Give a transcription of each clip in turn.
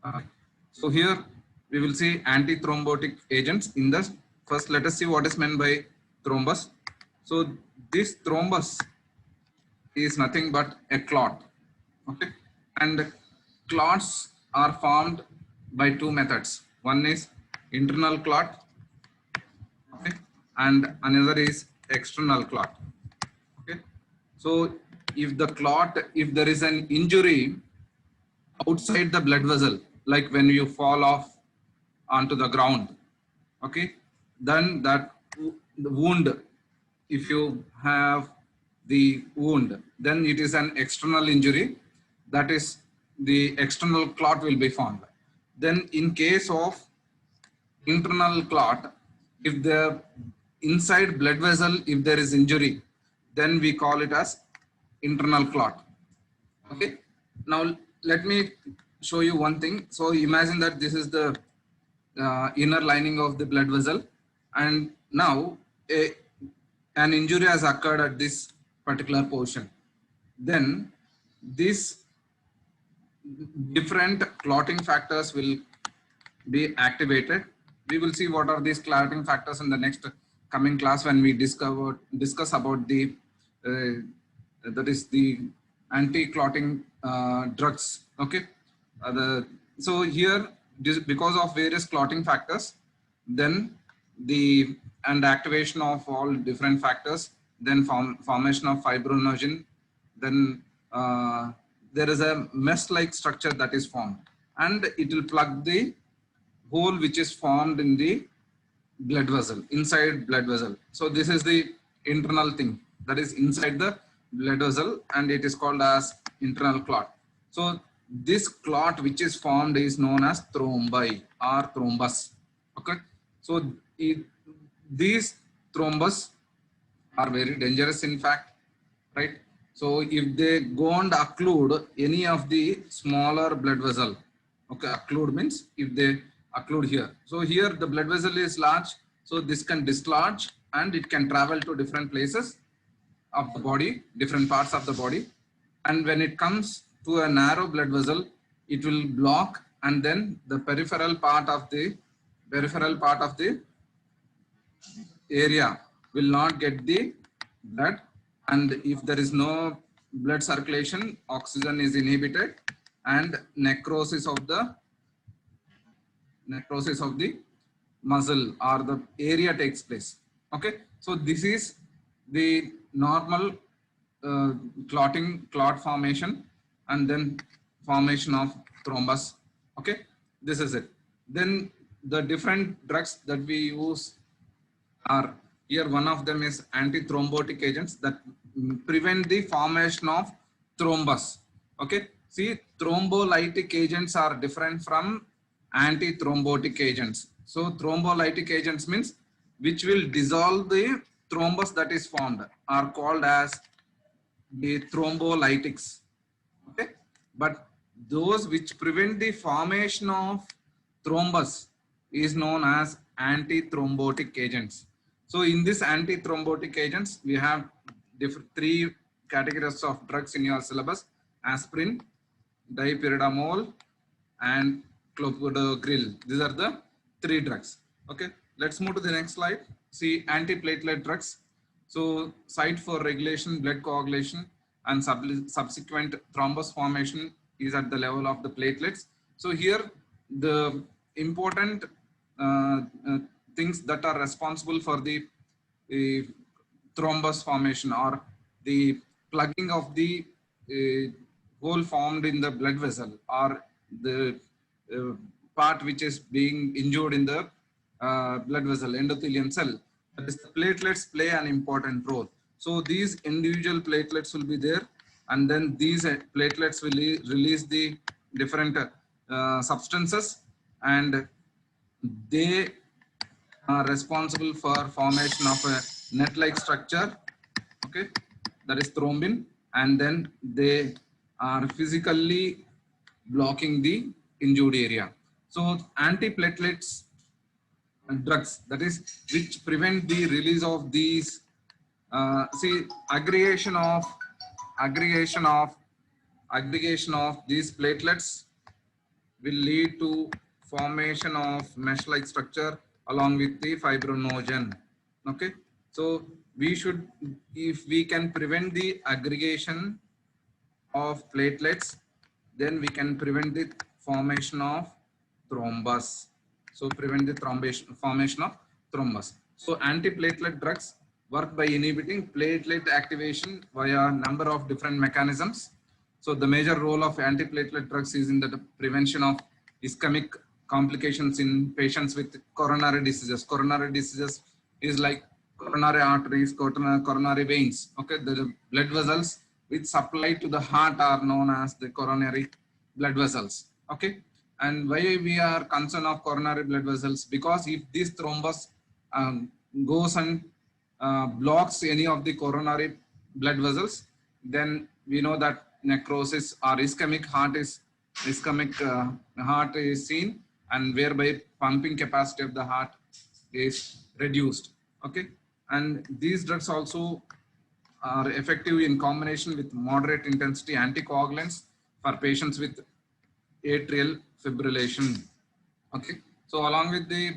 Uh, so here we will see antithrombotic agents. In the first, let us see what is meant by thrombus. So this thrombus is nothing but a clot. Okay, and clots are formed by two methods. One is internal clot, okay, and another is external clot. Okay, so if there is an injury outside the blood vessel, like when you fall off onto the ground, okay, then the wound, if you have the wound, then it is an external injury, that is the external clot will be formed. Then in case of internal clot, if the inside blood vessel, if there is injury, then we call it as internal clot. Okay, now let me show you one thing. So imagine that this is the inner lining of the blood vessel, and now an injury has occurred at this particular portion. Then these different clotting factors will be activated. We will see what are these clotting factors in the next coming class when we discuss about the that is the anti-clotting drugs. Okay, so here because of various clotting factors, then the and activation of all different factors, then formation of fibrinogen, then there is a mesh-like structure that is formed, and it will plug the hole which is formed in the blood vessel, inside blood vessel. So this is the internal thing that is inside the blood vessel, and it is called as internal clot. So this clot which is formed is known as thrombi or thrombus. Okay, so these thrombus are very dangerous in fact, right? So if they go and occlude any of the smaller blood vessel, okay, occlude means if they occlude here. So here the blood vessel is large, so this can dislodge and it can travel to different places of the body, different parts of the body. And when it comes to a narrow blood vessel, it will block, and then the peripheral part of the area will not get the blood, and if there is no blood circulation, oxygen is inhibited, and necrosis of the muscle or the area takes place. Okay, so this is the normal clot formation, and then formation of thrombus. Okay, this is it. Then the different drugs that we use are here. One of them is antithrombotic agents that prevent the formation of thrombus. Okay, see, thrombolytic agents are different from antithrombotic agents. So thrombolytic agents means which will dissolve the thrombus that is formed are called as the thrombolytics. Okay, but those which prevent the formation of thrombus is known as antithrombotic agents. So in this antithrombotic agents, we have three categories of drugs in your syllabus: aspirin, dipyridamole, and clopidogrel. These are the three drugs. Okay, let's move to the next slide. See, antiplatelet drugs. So site for regulation blood coagulation and subsequent thrombus formation is at the level of the platelets. So here the important things that are responsible for the thrombus formation or the plugging of the hole formed in the blood vessel, or the part which is being injured in the blood vessel, endothelium cell. That is, the platelets play an important role. So these individual platelets will be there, and then these platelets will release the different substances, and they are responsible for formation of a net-like structure, okay, that is thrombin, and then they are physically blocking the injured area. So antiplatelets drugs, that is, which prevent the release of these see, aggregation of these platelets will lead to formation of mesh-like structure along with the fibrinogen. Okay, so we should, if we can prevent the aggregation of platelets, then we can prevent the formation of thrombus. So prevent the formation of thrombus. So antiplatelet drugs work by inhibiting platelet activation via number of different mechanisms. So the major role of antiplatelet drugs is in the prevention of ischemic complications in patients with coronary diseases. Coronary diseases is like coronary arteries, coronary veins. Okay, the blood vessels which supply to the heart are known as the coronary blood vessels. Okay, and why we are concerned of coronary blood vessels? Because if this thrombus goes and blocks any of the coronary blood vessels, then we know that necrosis or ischemic heart is seen, and whereby pumping capacity of the heart is reduced. Okay, and these drugs also are effective in combination with moderate intensity anticoagulants for patients with atrial fibrillation. Okay, so along with the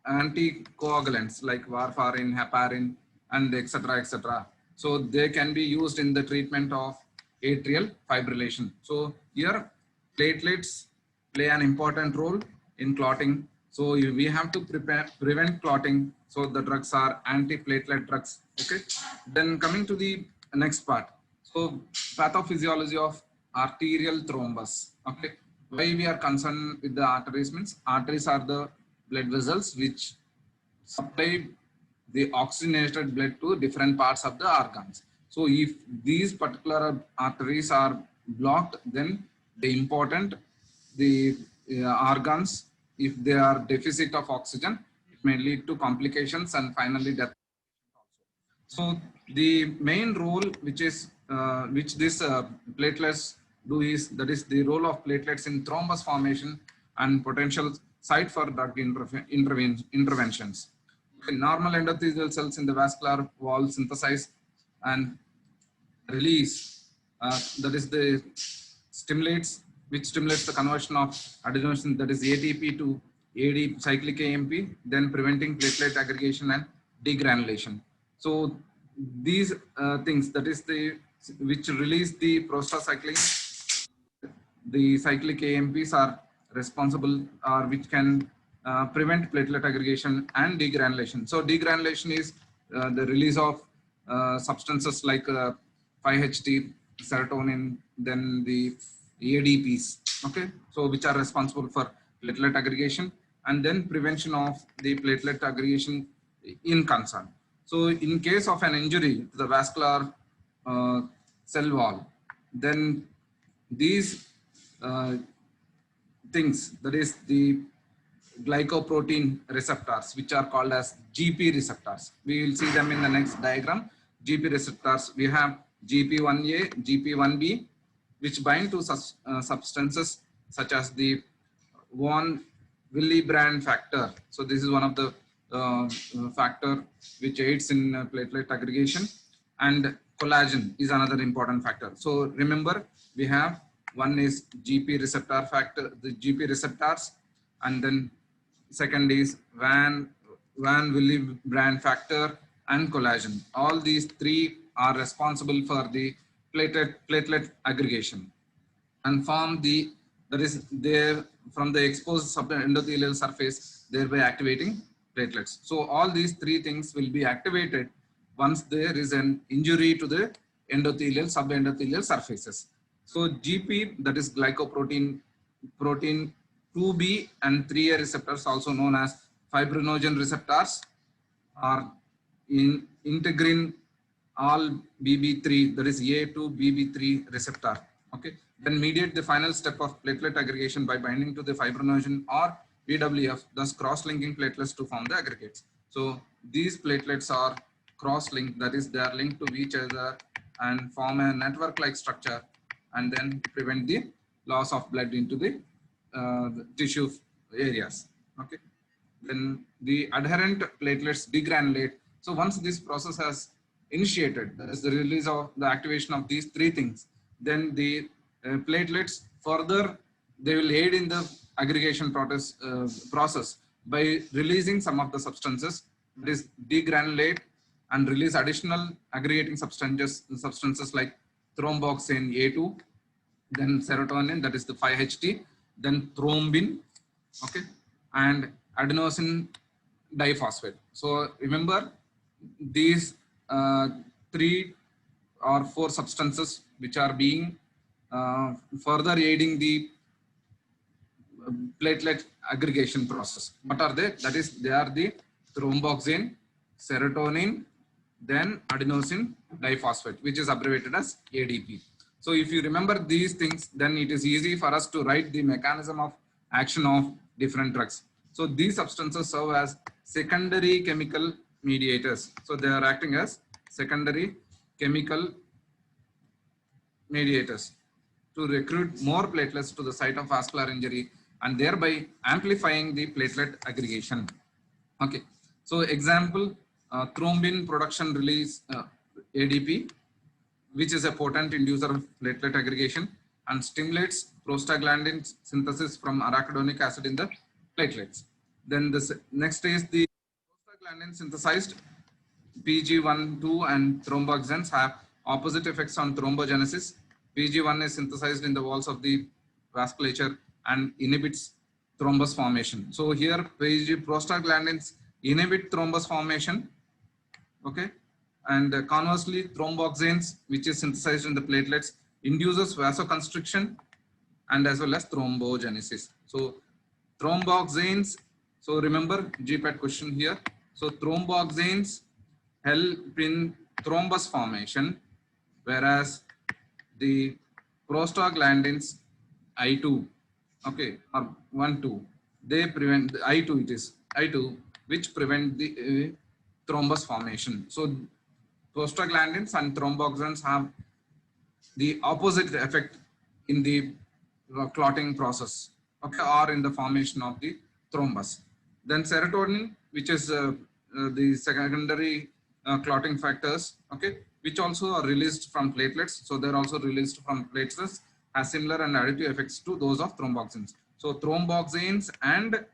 anticoagulants like warfarin, heparin, and etc. So they can be used in the treatment of atrial fibrillation. So here platelets play an important role in clotting. So we have to prevent clotting. So the drugs are antiplatelet drugs. Okay. Then coming to the next part. So pathophysiology of arterial thrombus. Okay. Why we are concerned with the arteries means arteries are the blood vessels which supply the oxygenated blood to different parts of the organs. So if these particular arteries are blocked, then the organs, if they are deficit of oxygen, it may lead to complications and finally death. So the main role which this platelets do is, that is the role of platelets in thrombus formation and potential site for drug interventions. Normal endothelial cells in the vascular wall synthesize and release, that is the stimulates, which stimulates the conversion of adenosine, that is ATP to AD cyclic AMP, then preventing platelet aggregation and degranulation. So these things, that is the which release the prostacyclin, the cyclic AMPs are responsible, or which can prevent platelet aggregation and degranulation. So degranulation is the release of substances like 5-HT, serotonin, then the ADPs, okay, so which are responsible for platelet aggregation, and then prevention of the platelet aggregation in concern. So in case of an injury to the vascular cell wall, then these things, that is the glycoprotein receptors, which are called as GP receptors. We will see them in the next diagram. GP receptors, we have GP1A, GP1B, which bind to substances such as the von Willebrand factor. So this is one of the factor which aids in platelet aggregation, and collagen is another important factor. So remember, we have one is GP receptor factor, the GP receptors, and then second is Van Willebrand factor and collagen. All these three are responsible for the platelet aggregation and form the, that is there from the exposed subendothelial surface, thereby activating platelets. So all these three things will be activated once there is an injury to the endothelial, subendothelial surfaces. So GP, that is glycoprotein, protein 2B and 3A receptors, also known as fibrinogen receptors, are in integrin all BB3, that is A to BB3 receptor. Okay, then mediate the final step of platelet aggregation by binding to the fibrinogen or VWF, thus cross-linking platelets to form the aggregates. So these platelets are cross-linked, that is they are linked to each other and form a network-like structure, and then prevent the loss of blood into the tissue areas. Okay, then the adherent platelets degranulate. So once this process has initiated, that is the release of the activation of these three things, then the platelets further, they will aid in the aggregation process by releasing some of the substances, that is degranulate and release additional aggregating substances like thromboxane A2, then serotonin, that is the 5-HT, then thrombin, okay, and adenosine diphosphate. So remember these 3 or 4 substances which are being further aiding the platelet aggregation process. What are they? That is, they are the thromboxane, serotonin, then adenosine diphosphate, which is abbreviated as ADP. So if you remember these things, then it is easy for us to write the mechanism of action of different drugs. So these substances serve as secondary chemical mediators. So they are acting as secondary chemical mediators to recruit more platelets to the site of vascular injury and thereby amplifying the platelet aggregation. Okay, so example, thrombin production release ADP, which is a potent inducer of platelet aggregation and stimulates prostaglandin synthesis from arachidonic acid in the platelets. Then the next is the prostaglandin synthesized PG1, 2 and thromboxanes have opposite effects on thrombogenesis. PG1 is synthesized in the walls of the vasculature and inhibits thrombus formation. So here prostaglandins inhibit thrombus formation, okay, and conversely thromboxanes, which is synthesized in the platelets, induces vasoconstriction and as well as thrombogenesis. So thromboxanes, so remember GPAT question here. So thromboxanes help in thrombus formation, whereas the prostaglandins I2, okay, or 1, 2, they prevent the I2, it is I2, which prevent the thrombus formation. So prostaglandins and thromboxanes have the opposite effect in the clotting process, okay, or in the formation of the thrombus. Then serotonin, which is the secondary clotting factors, okay, which also are released from platelets. So they're also released from platelets, has similar and additive effects to those of thromboxanes. So thromboxanes and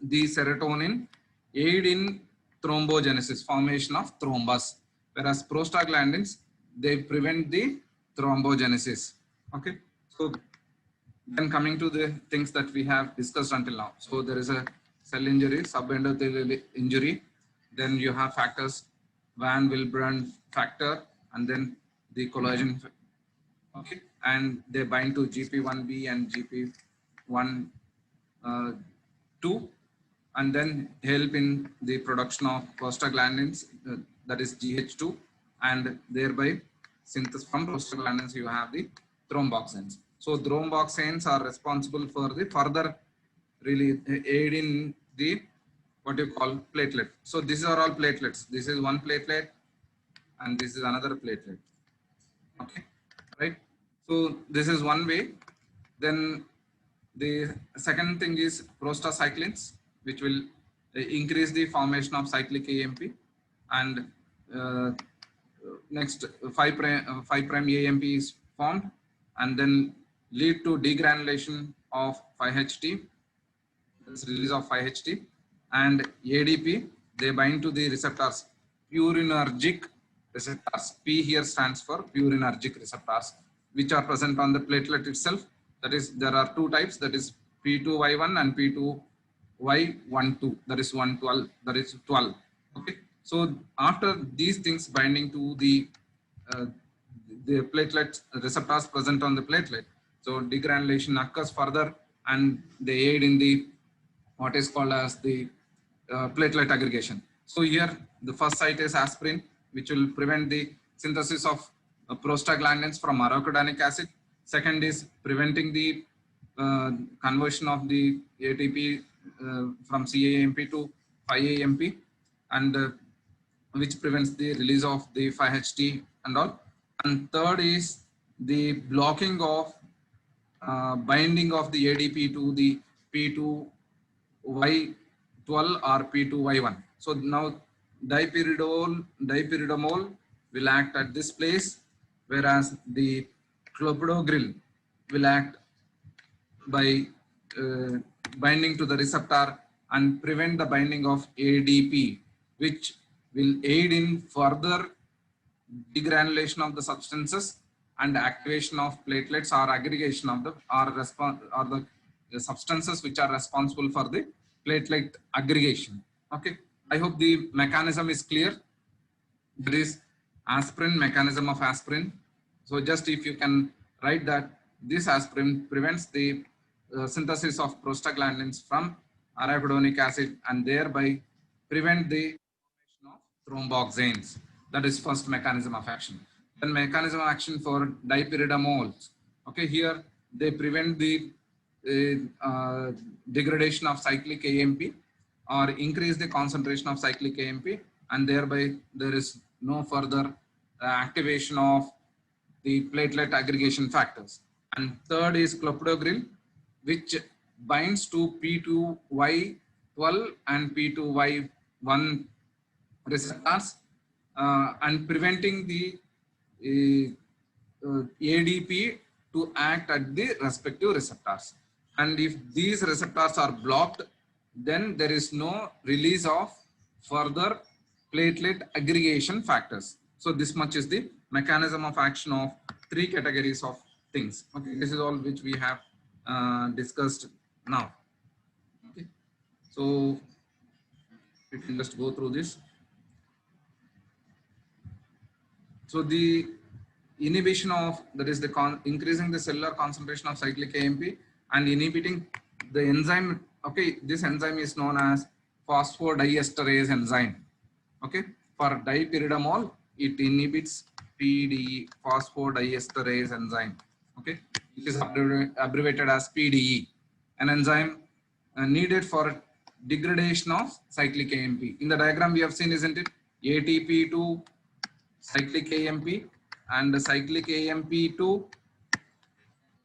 the serotonin aid in thrombogenesis, formation of thrombus, whereas prostaglandins, they prevent the thrombogenesis. Okay, so then coming to the things that we have discussed until now. So there is a cell injury, subendothelial injury, then you have factors, Van Willebrand factor, and then the collagen, okay, and they bind to GP1B and GP1 2, and then help in the production of prostaglandins, that is GH2, and thereby synthesis from prostaglandins you have the thromboxanes. So thromboxanes are responsible for the further really aid in the what you call platelet. So these are all platelets. This is one platelet and this is another platelet. Okay, right? So this is one way. Then the second thing is prostacyclins, which will increase the formation of cyclic AMP, and next 5' AMP is formed and then lead to degranulation of 5-HT, release of 5-HT, and ADP, they bind to the receptors, purinergic receptors. P here stands for purinergic receptors, which are present on the platelet itself. That is, there are 2 types, that is P2Y1 and P2Y12, that is 112, that is 12. Okay, so after these things binding to the platelet receptors present on the platelet, so degranulation occurs further and they aid in the what is called as the platelet aggregation. So here the first site is aspirin, which will prevent the synthesis of prostaglandins from arachidonic acid. Second is preventing the conversion of the ATP from CAMP to 5-AMP, and which prevents the release of the 5-HT and all. And third is the blocking of binding of the ADP to the P2Y12 or P2Y1. So now dipyridamole will act at this place, whereas the clopidogrel will act by binding to the receptor and prevent the binding of ADP, which will aid in further degranulation of the substances and activation of platelets or aggregation of the the substances which are responsible for the platelet aggregation. Okay, I hope the mechanism is clear. There is aspirin, mechanism of aspirin. So just if you can write that this aspirin prevents the synthesis of prostaglandins from arachidonic acid and thereby prevent the formation of thromboxanes. That is first mechanism of action. Then mechanism of action for dipyridamoles. Okay, here they prevent the degradation of cyclic AMP or increase the concentration of cyclic AMP, and thereby there is no further activation of the platelet aggregation factors. And third is clopidogrel, which binds to P2Y12 and P2Y1 receptors and preventing the ADP to act at the respective receptors. And if these receptors are blocked, then there is no release of further platelet aggregation factors. So this much is the mechanism of action of three categories of things. Okay, this is all which we have discussed now. Okay, so we can just go through this. So the inhibition of, that is the increasing the cellular concentration of cyclic AMP and inhibiting the enzyme. Okay, this enzyme is known as phosphodiesterase enzyme. Okay, for dipyridamole, it inhibits PDE, phosphodiesterase enzyme. Okay, it is abbreviated as PDE, an enzyme needed for degradation of cyclic AMP. In the diagram we have seen, isn't it? ATP to cyclic AMP and the cyclic AMP to,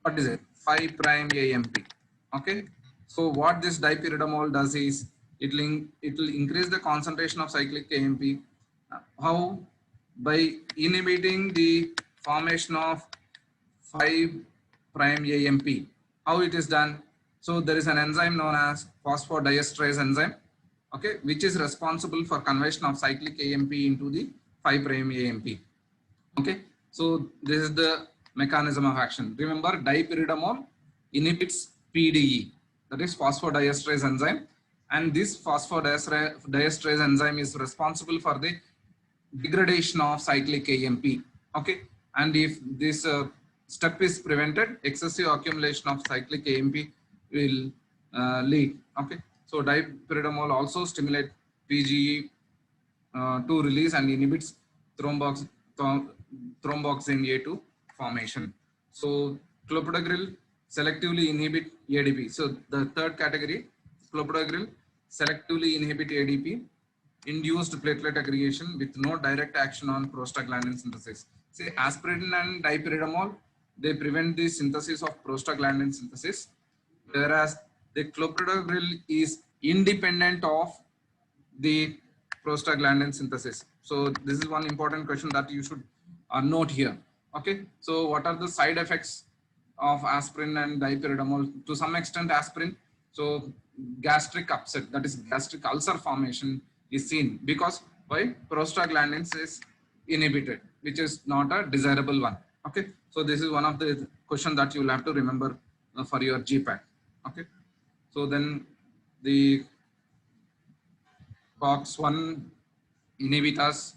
what is it, 5' AMP. Okay, so what this dipyridamole does is it will increase the concentration of cyclic AMP. How? By inhibiting the formation of 5' AMP. How it is done? So there is an enzyme known as phosphodiesterase enzyme, okay, which is responsible for conversion of cyclic AMP into the 5' AMP. Okay, so this is the mechanism of action. Remember, dipyridamole inhibits PDE, that is phosphodiesterase enzyme, and this phosphodiesterase enzyme is responsible for the degradation of cyclic AMP. Okay, and if this step is prevented, excessive accumulation of cyclic AMP will lead. Okay, so dipyridamole also stimulates PGE to release and inhibits thromboxane A2 formation. So clopidogrel selectively inhibit ADP. So the third category, clopidogrel selectively inhibit ADP, induced platelet aggregation with no direct action on prostaglandin synthesis. Say aspirin and dipyridamole, they prevent the synthesis of prostaglandin synthesis, whereas the clopidogrel is independent of the prostaglandin synthesis. So this is one important question that you should note here. Okay, so what are the side effects of aspirin and dipyridamole? To some extent aspirin, so gastric upset, that is gastric ulcer formation is seen because why? Prostaglandins is inhibited, which is not a desirable one. Okay, so this is one of the questions that you will have to remember for your GPAT. Okay, so then the COX-1 inhibitors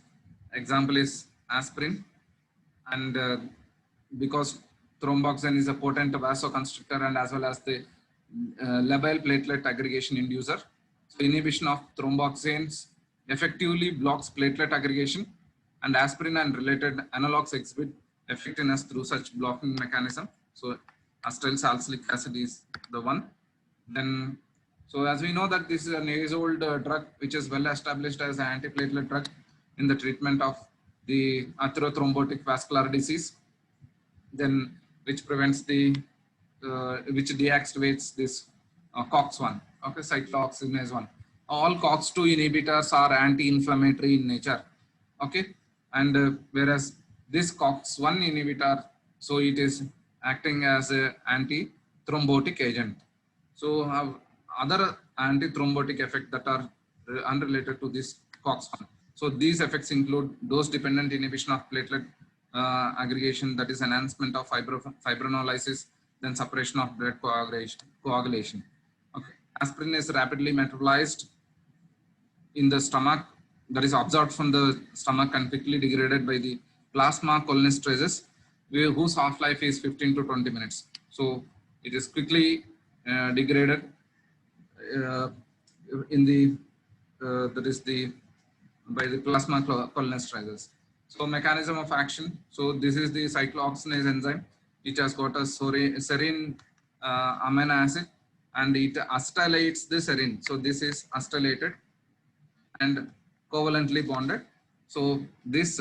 example is aspirin, and because thromboxane is a potent vasoconstrictor and as well as the labile platelet aggregation inducer, so inhibition of thromboxanes effectively blocks platelet aggregation, and aspirin and related analogs exhibit effectiveness through such blocking mechanism. So acetyl salicylic acid is the one. Then, so as we know that this is an age-old drug which is well established as an antiplatelet drug in the treatment of the atherothrombotic vascular disease, then which prevents the, which deactivates this COX-1, okay, cyclooxygenase 1. All COX-2 inhibitors are anti-inflammatory in nature, okay, and whereas this COX-1 inhibitor, so it is acting as an anti-thrombotic agent. So have other antithrombotic effects that are unrelated to this COX-1. So these effects include dose-dependent inhibition of platelet aggregation, that is enhancement of fibrinolysis, then suppression of blood coagulation. Okay. Aspirin is rapidly metabolized in the stomach, that is absorbed from the stomach and quickly degraded by the plasma cholinesterases, whose half-life is 15 to 20 minutes. So it is quickly degraded uh, in the that is the by the plasma cholinesterases. So mechanism of action. So this is the cyclooxygenase enzyme. It has got a serine amino acid, and it acetylates the serine. So this is acetylated and covalently bonded. So this